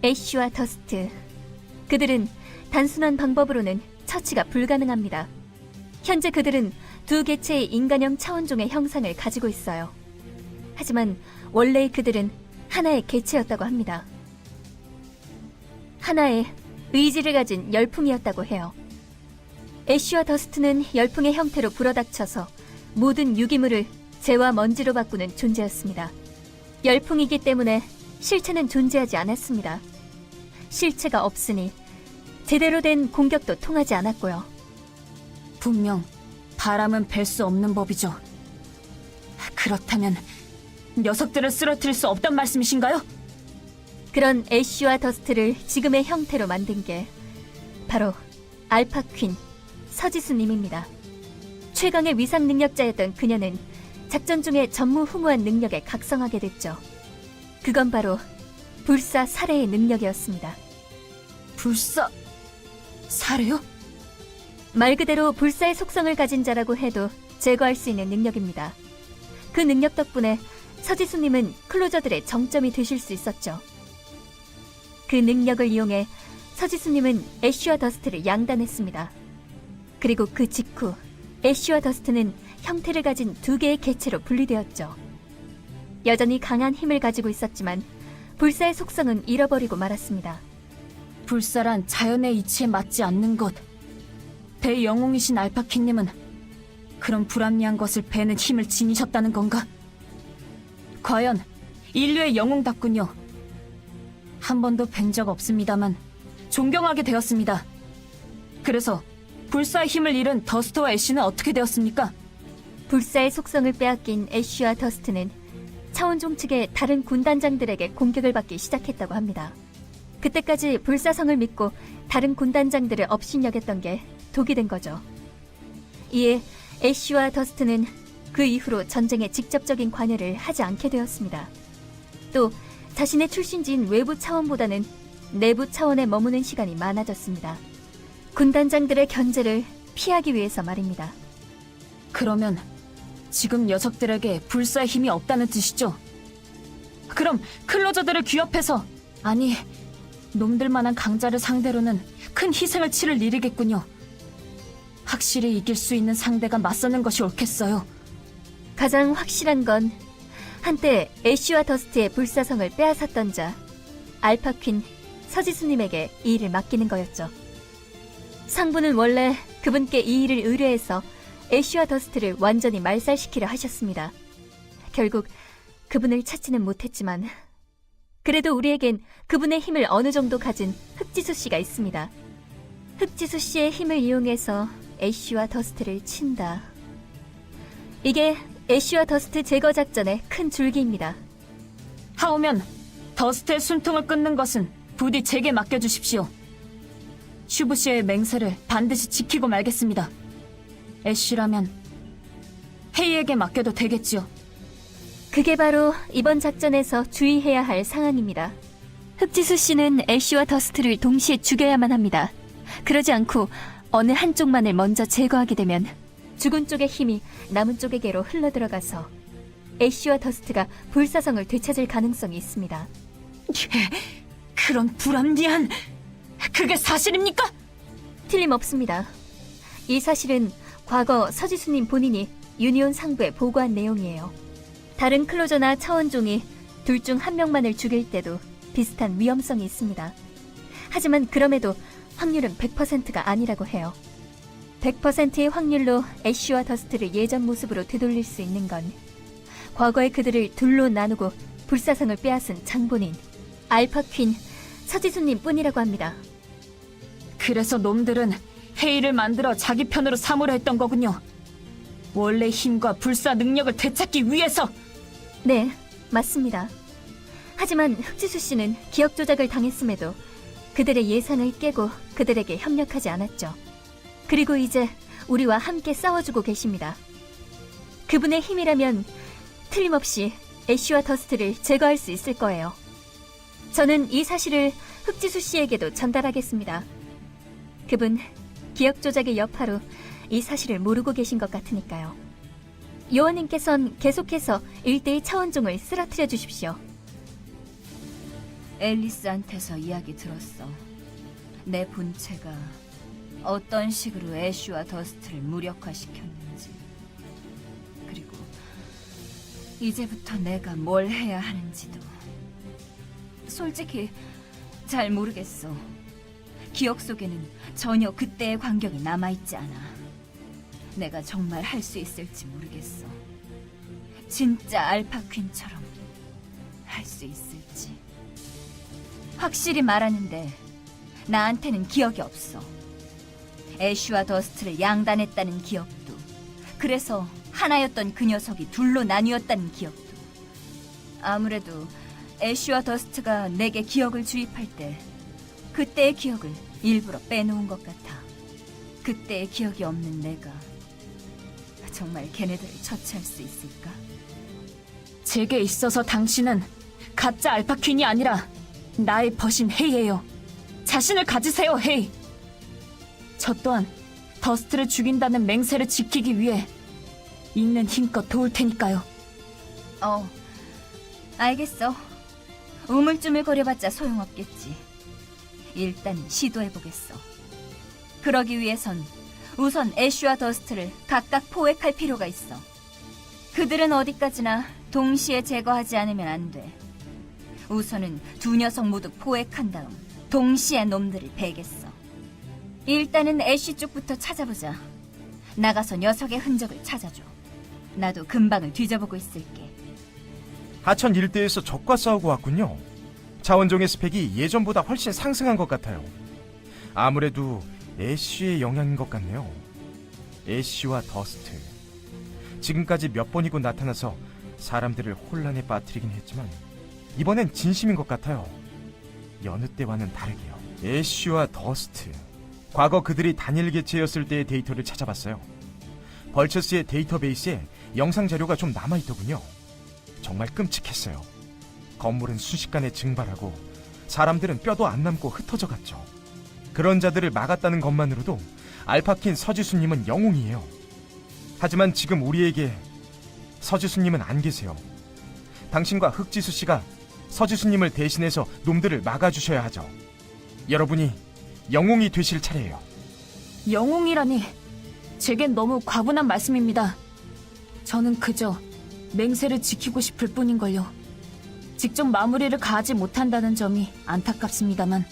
애쉬와 더스트. 그들은 단순한 방법으로는 처치가 불가능합니다. 현재 그들은 두 개체의 인간형 차원종의 형상을 가지고 있어요. 하지만 원래의 그들은 하나의 개체였다고 합니다. 하나의 의지를 가진 열풍이었다고 해요. 애쉬와 더스트는 열풍의 형태로 불어닥쳐서 모든 유기물을 재와 먼지로 바꾸는 존재였습니다. 열풍이기 때문에 실체는 존재하지 않았습니다. 실체가 없으니 제대로 된 공격도 통하지 않았고요. 분명 바람은 뵐 수 없는 법이죠. 그렇다면 녀석들을 쓰러뜨릴 수 없단 말씀이신가요? 그런 애쉬와 더스트를 지금의 형태로 만든 게 바로 알파 퀸 서지수님입니다. 최강의 위상 능력자였던 그녀는 작전 중에 전무후무한 능력에 각성하게 됐죠. 그건 바로 불사 살해의 능력이었습니다. 불사... 살해요? 말 그대로 불사의 속성을 가진 자라고 해도 제거할 수 있는 능력입니다. 그 능력 덕분에 서지수님은 클로저들의 정점이 되실 수 있었죠. 그 능력을 이용해 서지수님은 애쉬와 더스트를 양단했습니다. 그리고 그 직후 애쉬와 더스트는 형태를 가진 두 개의 개체로 분리되었죠. 여전히 강한 힘을 가지고 있었지만 불사의 속성은 잃어버리고 말았습니다. 불사란 자연의 이치에 맞지 않는 것. 대영웅이신 알파키님은 그런 불합리한 것을 베는 힘을 지니셨다는 건가? 과연 인류의 영웅답군요. 한 번도 뵌 적 없습니다만 존경하게 되었습니다. 그래서 불사의 힘을 잃은 더스트와 애쉬는 어떻게 되었습니까? 불사의 속성을 빼앗긴 애쉬와 더스트는 차원종 측의 다른 군단장들에게 공격을 받기 시작했다고 합니다. 그때까지 불사성을 믿고 다른 군단장들을 업신여겼던 게 독이 된 거죠. 이에 애쉬와 더스트는 그 이후로 전쟁에 직접적인 관여를 하지 않게 되었습니다. 또 자신의 출신지인 외부 차원보다는 내부 차원에 머무는 시간이 많아졌습니다. 군단장들의 견제를 피하기 위해서 말입니다. 그러면 지금 녀석들에게 불사의 힘이 없다는 뜻이죠? 그럼 클로저들을 규합해서, 아니, 놈들만한 강자를 상대로는 큰 희생을 치를 일이겠군요. 확실히 이길 수 있는 상대가 맞서는 것이 옳겠어요. 가장 확실한 건 한때 애쉬와 더스트의 불사성을 빼앗았던 자 알파퀸 서지수님에게 이 일을 맡기는 거였죠. 상부는 원래 그분께 이 일을 의뢰해서 애쉬와 더스트를 완전히 말살시키려 하셨습니다. 결국 그분을 찾지는 못했지만 그래도 우리에겐 그분의 힘을 어느 정도 가진 흑지수 씨가 있습니다. 흑지수 씨의 힘을 이용해서 애쉬와 더스트를 친다. 이게 애쉬와 더스트 제거 작전의 큰 줄기입니다. 하오면 더스트의 숨통을 끊는 것은 부디 제게 맡겨주십시오. 슈브 씨의 맹세를 반드시 지키고 말겠습니다. 애쉬라면 헤이에게 맡겨도 되겠지요. 그게 바로 이번 작전에서 주의해야 할 상황입니다. 흑지수 씨는 애쉬와 더스트를 동시에 죽여야만 합니다. 그러지 않고 어느 한쪽만을 먼저 제거하게 되면 죽은 쪽의 힘이 남은 쪽에게로 흘러들어가서 애쉬와 더스트가 불사성을 되찾을 가능성이 있습니다. 그런 불합리한... 그게 사실입니까? 틀림없습니다. 이 사실은 과거 서지수님 본인이 유니온 상부에 보고한 내용이에요. 다른 클로저나 차원종이 둘 중 한 명만을 죽일 때도 비슷한 위험성이 있습니다. 하지만 그럼에도 확률은 100%가 아니라고 해요. 100%의 확률로 애쉬와 더스트를 예전 모습으로 되돌릴 수 있는 건 과거의 그들을 둘로 나누고 불사성을 빼앗은 장본인 알파퀸 서지수님 뿐이라고 합니다. 그래서 놈들은 헤이를 만들어 자기 편으로 삼으려 했던 거군요. 원래 힘과 불사 능력을 되찾기 위해서. 네, 맞습니다. 하지만 흑지수 씨는 기억 조작을 당했음에도 그들의 예상을 깨고 그들에게 협력하지 않았죠. 그리고 이제 우리와 함께 싸워주고 계십니다. 그분의 힘이라면 틀림없이 애쉬와 더스트를 제거할 수 있을 거예요. 저는 이 사실을 흑지수 씨에게도 전달하겠습니다. 그분 기억 조작의 여파로 이 사실을 모르고 계신 것 같으니까요. 요원님께선 계속해서 일대의 차원종을 쓰러뜨려 주십시오. 앨리스한테서 이야기 들었어. 내 본체가 어떤 식으로 애쉬와 더스트를 무력화시켰는지. 그리고 이제부터 내가 뭘 해야 하는지도. 솔직히 잘 모르겠어. 기억 속에는 전혀 그때의 광경이 남아있지 않아. 내가 정말 할 수 있을지 모르겠어. 진짜 알파퀸처럼 할 수 있을지. 확실히 말하는데 나한테는 기억이 없어. 애쉬와 더스트를 양단했다는 기억도, 그래서 하나였던 그 녀석이 둘로 나뉘었다는 기억도. 아무래도 애쉬와 더스트가 내게 기억을 주입할 때 그때의 기억을 일부러 빼놓은 것 같아. 그때의 기억이 없는 내가 정말 걔네들을 처치할 수 있을까? 제게 있어서 당신은 가짜 알파퀸이 아니라 나의 벗인 헤이예요. 자신을 가지세요, 헤이. 저 또한 더스트를 죽인다는 맹세를 지키기 위해 있는 힘껏 도울 테니까요. 알겠어. 우물쭈물거려봤자 소용없겠지. 일단 시도해보겠어. 그러기 위해선 우선 애쉬와 더스트를 각각 포획할 필요가 있어. 그들은 어디까지나 동시에 제거하지 않으면 안 돼. 우선은 두 녀석 모두 포획한 다음 동시에 놈들을 베겠어. 일단은 애쉬 쪽부터 찾아보자. 나가서 녀석의 흔적을 찾아줘. 나도 근방을 뒤져보고 있을게. 하천 일대에서 적과 싸우고 왔군요. 자원종의 스펙이 예전보다 훨씬 상승한 것 같아요. 아무래도 애쉬의 영향인 것 같네요. 애쉬와 더스트. 지금까지 몇 번이고 나타나서 사람들을 혼란에 빠뜨리긴 했지만 이번엔 진심인 것 같아요. 여느 때와는 다르게요. 애쉬와 더스트. 과거 그들이 단일 개체였을 때의 데이터를 찾아봤어요. 벌처스의 데이터베이스에 영상 자료가 좀 남아있더군요. 정말 끔찍했어요. 건물은 순식간에 증발하고 사람들은 뼈도 안 남고 흩어져 갔죠. 그런 자들을 막았다는 것만으로도 알파킨 서지수님은 영웅이에요. 하지만 지금 우리에게 서지수님은 안 계세요. 당신과 흑지수 씨가 서지수님을 대신해서 놈들을 막아주셔야 하죠. 여러분이 영웅이 되실 차례예요. 영웅이라니, 제겐 너무 과분한 말씀입니다. 저는 그저 맹세를 지키고 싶을 뿐인걸요. 직접 마무리를 가하지 못한다는 점이 안타깝습니다만.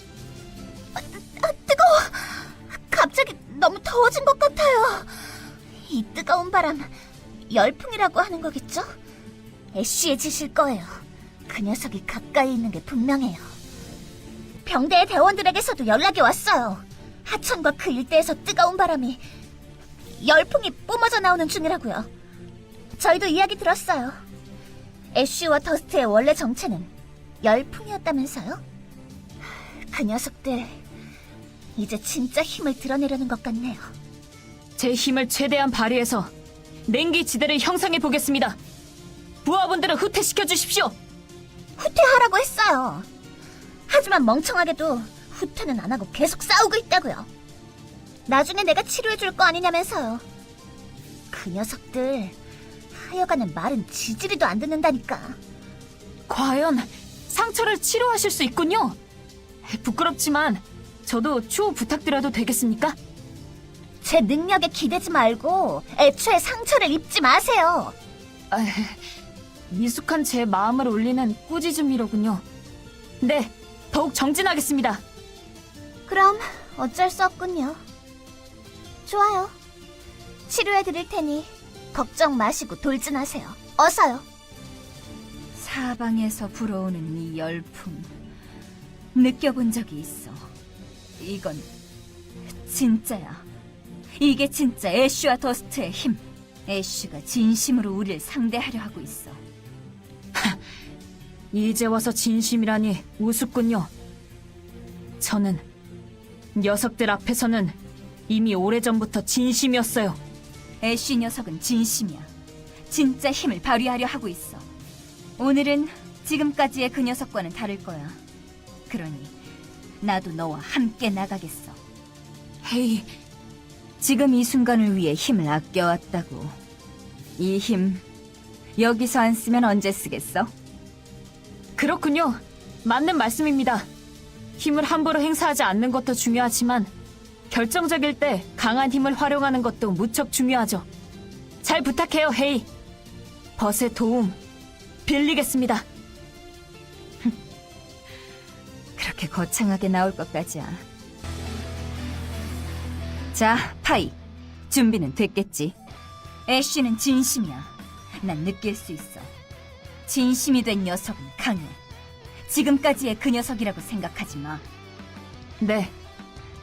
뜨거워! 갑자기 너무 더워진 것 같아요. 이 뜨거운 바람, 열풍이라고 하는 거겠죠? 애쉬의 짓일 거예요. 그 녀석이 가까이 있는 게 분명해요. 병대의 대원들에게서도 연락이 왔어요. 하천과 그 일대에서 뜨거운 바람이, 열풍이 뿜어져 나오는 중이라고요. 저희도 이야기 들었어요. 애쉬와 더스트의 원래 정체는 열풍이었다면서요? 그 녀석들 이제 진짜 힘을 드러내려는 것 같네요. 제 힘을 최대한 발휘해서 냉기 지대를 형성해 보겠습니다. 부하분들을 후퇴시켜 주십시오. 후퇴하라고 했어요. 하지만 멍청하게도 후퇴는 안 하고 계속 싸우고 있다고요. 나중에 내가 치료해 줄 거 아니냐면서요. 그 녀석들 하여간에 말은 지지리도 안 듣는다니까. 과연 상처를 치료하실 수 있군요. 부끄럽지만 저도 추후 부탁드려도 되겠습니까? 제 능력에 기대지 말고 애초에 상처를 입지 마세요. 미숙한 제 마음을 울리는 꾸짖음이로군요. 네, 더욱 정진하겠습니다. 그럼 어쩔 수 없군요. 좋아요. 치료해 드릴 테니 걱정 마시고 돌진하세요. 어서요. 사방에서 불어오는 이 열풍 느껴본 적이 있어. 이건 진짜야. 이게 진짜 애쉬와 더스트의 힘. 애쉬가 진심으로 우리를 상대하려 하고 있어. 이제 와서 진심이라니 우습군요. 저는 녀석들 앞에서는 이미 오래전부터 진심이었어요. 애쉬 녀석은 진심이야. 진짜 힘을 발휘하려 하고 있어. 오늘은 지금까지의 그 녀석과는 다를 거야. 그러니 나도 너와 함께 나가겠어. 헤이, 지금 이 순간을 위해 힘을 아껴왔다고. 이 힘 여기서 안 쓰면 언제 쓰겠어? 그렇군요. 맞는 말씀입니다. 힘을 함부로 행사하지 않는 것도 중요하지만 결정적일 때 강한 힘을 활용하는 것도 무척 중요하죠. 잘 부탁해요, 헤이. 벗의 도움 빌리겠습니다. 그렇게 거창하게 나올 것까지야. 자, 파이. 준비는 됐겠지? 애쉬는 진심이야. 난 느낄 수 있어. 진심이 된 녀석은 강해. 지금까지의 그 녀석이라고 생각하지 마. 네,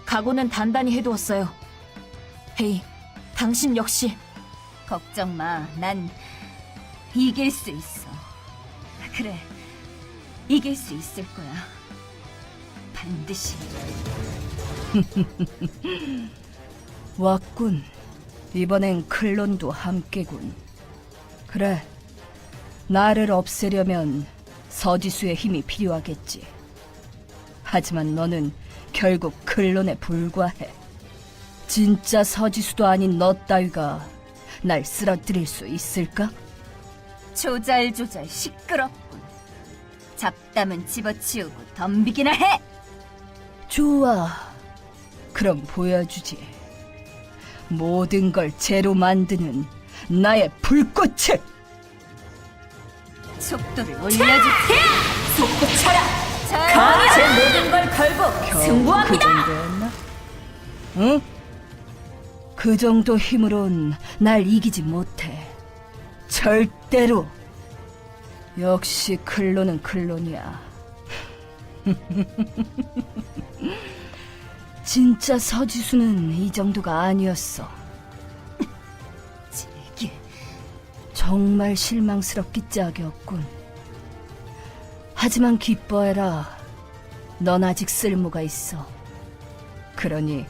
각오는 단단히 해두었어요. 헤이, 당신 역시. 걱정 마. 난 이길 수 있어. 그래, 이길 수 있을 거야. 반드시. 왔군. 이번엔 클론도 함께군. 그래, 나를 없애려면 서지수의 힘이 필요하겠지. 하지만 너는 결국 클론에 불과해. 진짜 서지수도 아닌 너 따위가 날 쓰러뜨릴 수 있을까? 조잘조잘 시끄럽군. 잡담은 집어치우고 덤비기나 해! 좋아. 그럼 보여주지. 모든 걸 재로 만드는 나의 불꽃을! 속도를 올려줄게! 제 모든 걸 걸고 승부합니다. 그 정도였나? 응? 그 정도 힘으론 날 이기지 못해. 절대로. 역시 클론은 클론이야. 진짜 서지수는 이 정도가 아니었어. 이게 정말 실망스럽기 짝이었군. 하지만 기뻐해라. 넌 아직 쓸모가 있어. 그러니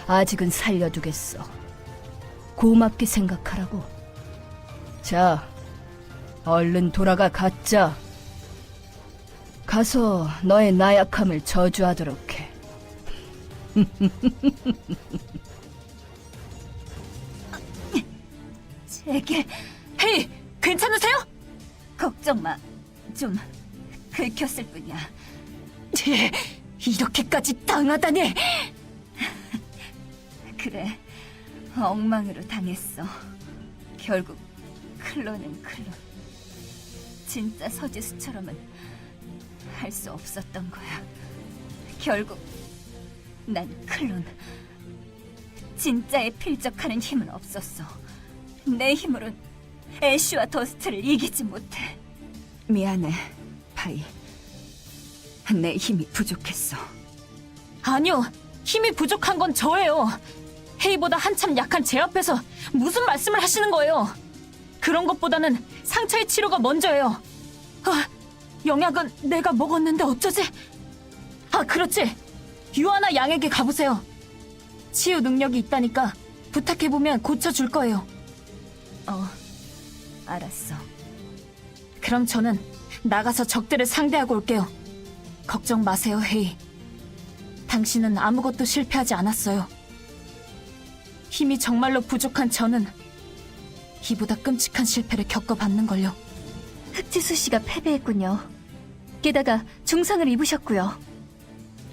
아직은 살려두겠어. 고맙게 생각하라고. 자, 얼른 돌아가 갖자. 가서 너의 나약함을 저주하도록 해. 제게 헤이, 괜찮으세요? 걱정 마. 좀 긁혔을 뿐이야. 이렇게까지 당하다니. 그래, 엉망으로 당했어. 결국 클론은 클론. 진짜 서지수처럼은 할 수 없었던 거야. 결국 난 클론. 진짜에 필적하는 힘은 없었어. 내 힘으론 애쉬와 더스트를 이기지 못해. 미안해, 파이. 내 힘이 부족했어. 아니요, 힘이 부족한 건 저예요. 헤이보다 한참 약한 제 앞에서 무슨 말씀을 하시는 거예요? 그런 것보다는 상처의 치료가 먼저예요. 아, 영약은 내가 먹었는데 어쩌지? 아, 그렇지. 유아나 양에게 가보세요. 치유 능력이 있다니까 부탁해보면 고쳐줄 거예요. 알았어. 그럼 저는 나가서 적들을 상대하고 올게요. 걱정 마세요, 헤이. 당신은 아무것도 실패하지 않았어요. 힘이 정말로 부족한 저는 이보다 끔찍한 실패를 겪어봤는걸요. 흑지수 씨가 패배했군요. 게다가 중상을 입으셨고요.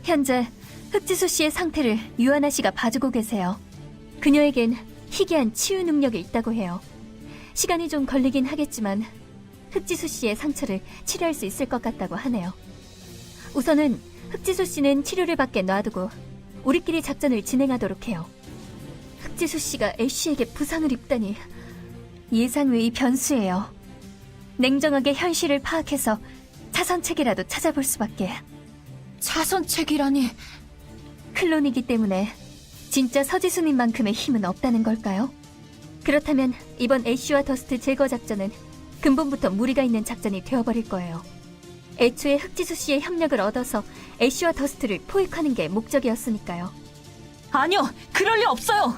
현재 흑지수 씨의 상태를 유아나 씨가 봐주고 계세요. 그녀에겐 희귀한 치유 능력이 있다고 해요. 시간이 좀 걸리긴 하겠지만 흑지수 씨의 상처를 치료할 수 있을 것 같다고 하네요. 우선은 흑지수 씨는 치료를 받게 놔두고 우리끼리 작전을 진행하도록 해요. 흑지수 씨가 애쉬에게 부상을 입다니 예상 외의 변수예요. 냉정하게 현실을 파악해서 차선책이라도 찾아볼 수밖에. 차선책이라니. 클론이기 때문에 진짜 서지수님만큼의 힘은 없다는 걸까요? 그렇다면 이번 애쉬와 더스트 제거 작전은 근본부터 무리가 있는 작전이 되어버릴 거예요. 애초에 흑지수 씨의 협력을 얻어서 애쉬와 더스트를 포획하는 게 목적이었으니까요. 아니요, 그럴 리 없어요.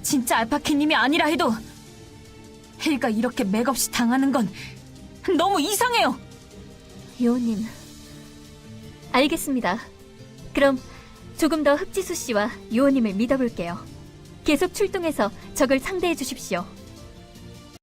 진짜 알파키님이 아니라 해도 헤이가 이렇게 맥없이 당하는 건 너무 이상해요. 요님, 알겠습니다. 그럼 조금 더 흑지수 씨와 요원님을 믿어볼게요. 계속 출동해서 적을 상대해 주십시오.